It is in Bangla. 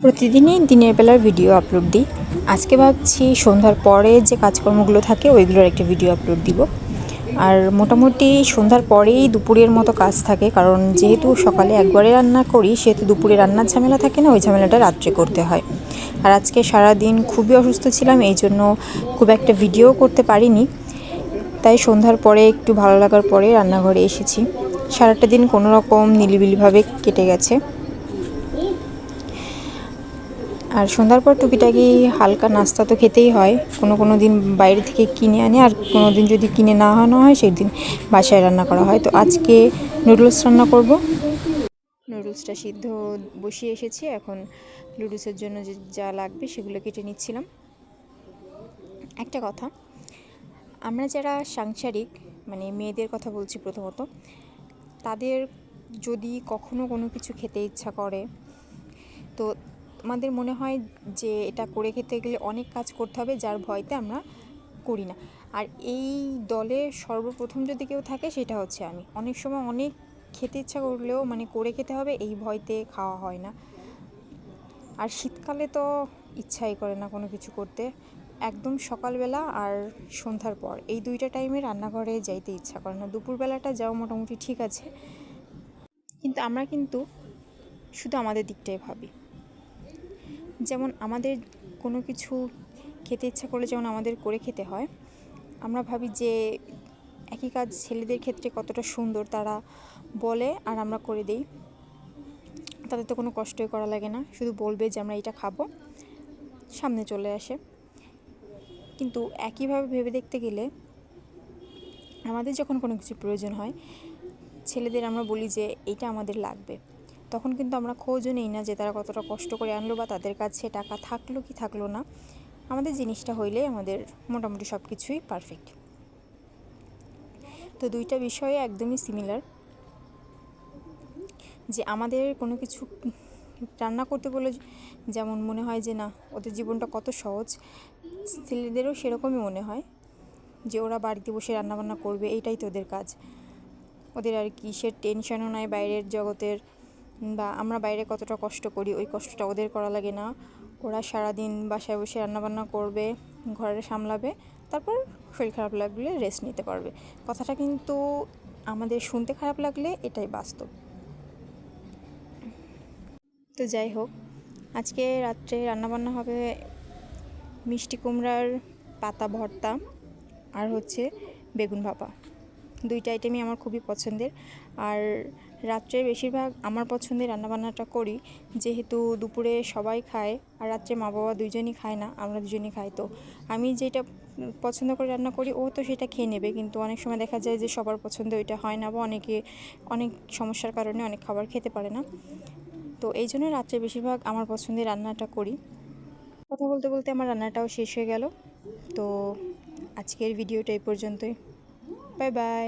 প্রতিদিনই দিনের বেলার ভিডিও আপলোড দিই। আজকে ভাবছি সন্ধ্যার পরে যে কাজকর্মগুলো থাকে ওইগুলোর একটা ভিডিও আপলোড দিব। আর মোটামুটি সন্ধ্যার পরেই দুপুরের মতো কাজ থাকে, কারণ যেহেতু সকালে একবারে রান্না করি সেহেতু দুপুরে রান্নার ঝামেলা থাকে না, ওই ঝামেলাটা রাত্রে করতে হয়। আর আজকে সারাদিন খুবই অসুস্থ ছিলাম, এই জন্য খুব একটা ভিডিও করতে পারিনি। তাই সন্ধ্যার পরে একটু ভালো লাগার পরে রান্নাঘরে এসেছি। সারাটা দিন কোনো রকম নিলিবিলিভাবে কেটে গেছে। আর সন্ধ্যার পর টুকিটাকি হালকা নাস্তা তো খেতেই হয়। কোনো দিন বাইরে থেকে কিনে আনে, আর কোনো দিন যদি কিনে না আনা হয় সেই দিন বাসায় রান্না করা হয়। তো আজকে নুডলস রান্না করব। নুডলসটা সিদ্ধ বসিয়ে এসেছি, এখন নুডলসের জন্য যা লাগবে সেগুলো কেটে নিচ্ছিলাম। একটা কথা, আমরা যারা সাংসারিক, মানে মেয়েদের কথা বলছি প্রথমত, তাদের যদি কখনো কোনো কিছু খেতে ইচ্ছা করে তো আমাদের মনে হয় যে এটা করে খেতে গেলে অনেক কাজ করতে হবে, যার ভয়তে আমরা করি না। আর এই দলে সর্বপ্রথম যদি কেউ থাকে সেটা হচ্ছে আমি। অনেক সময় অনেক খেতে ইচ্ছা করলেও মানে করে খেতে হবে এই ভয়তে খাওয়া হয় না। আর শীতকালে তো ইচ্ছাই করে না কোনো কিছু করতে। একদম সকালবেলা আর সন্ধ্যার পর এই দুইটা টাইমে রান্নাঘরে যাইতে ইচ্ছা করে না। দুপুরবেলাটা যাও মোটামুটি ঠিক আছে, কিন্তু আমরা কিন্তু শুধু আমাদের দিকটাই ভাবি। যেমন আমাদের কোনো কিছু খেতে ইচ্ছা করলে যেমন আমাদের করে খেতে হয়, আমরা ভাবি যে একই কাজ ছেলেদের ক্ষেত্রে কতটা সুন্দর, তারা বলে আর আমরা করে দিই। তাদের তো কোনো কষ্টই করা লাগে না, শুধু বলবে যে আমরা এটা খাবো, সামনে চলে আসে। কিন্তু একইভাবে ভেবে দেখতে গেলে আমাদের যখন কোনো কিছু প্রয়োজন হয়, ছেলেদের আমরা বলি যে এইটা আমাদের লাগবে, তখন কিন্তু আমরা খোঁজও নেই না যে তারা কতটা কষ্ট করে আনলো বা তাদের কাছে টাকা থাকলো কি থাকলো না। আমাদের জিনিসটা হইলে আমাদের মোটামুটি সব কিছুই পারফেক্ট। তো দুইটা বিষয়ে একদমই সিমিলার, যে আমাদের কোনো কিছু রান্না করতে বলে যেমন মনে হয় যে না ওদের জীবনটা কত সহজ, ছেলেদেরও সেরকমই মনে হয় যে ওরা বাড়িতে বসে রান্নাবান্না করবে, এইটাই তো ওদের কাজ। ওদের আর কিসের টেনশনও নাই বাইরের জগতের, বা আমরা বাইরে কতটা কষ্ট করি ওই কষ্টটা ওদের করা লাগে না। ওরা সারাদিন বাসায় বসে রান্নাবান্না করবে, ঘরে সামলাবে, তারপর শরীর খারাপ লাগলে রেস্ট নিতে পারবে। কথাটা কিন্তু আমাদের শুনতে খারাপ লাগলে এটাই বাস্তব। তো যাই হোক, আজকে রাত্রে রান্নাবান্না হবে মিষ্টি কুমড়ার পাতা ভর্তা আর হচ্ছে বেগুন ভাপা। দুইটা আইটেমই আমার খুবই পছন্দের। আর রাত্রে বেশিরভাগ আমার পছন্দের রান্নাবান্নাটা করি, যেহেতু দুপুরে সবাই খায় আর রাত্রে মা বাবা দুইজনই খায় না, আমরা দুজনই খাই। তো আমি যেটা পছন্দ করে রান্না করি ও তো সেটা খেয়ে নেবে, কিন্তু অনেক সময় দেখা যায় যে সবার পছন্দ ওইটা হয় না, বা অনেকে অনেক সমস্যার কারণে অনেক খাবার খেতে পারে না। তো এই জন্য রাত্রে বেশিরভাগ আমার পছন্দের রান্নাটা করি। কথা বলতে বলতে আমার রান্নাটাও শেষ হয়ে গেল। তো আজকের ভিডিওটা এই পর্যন্তই। Bye bye.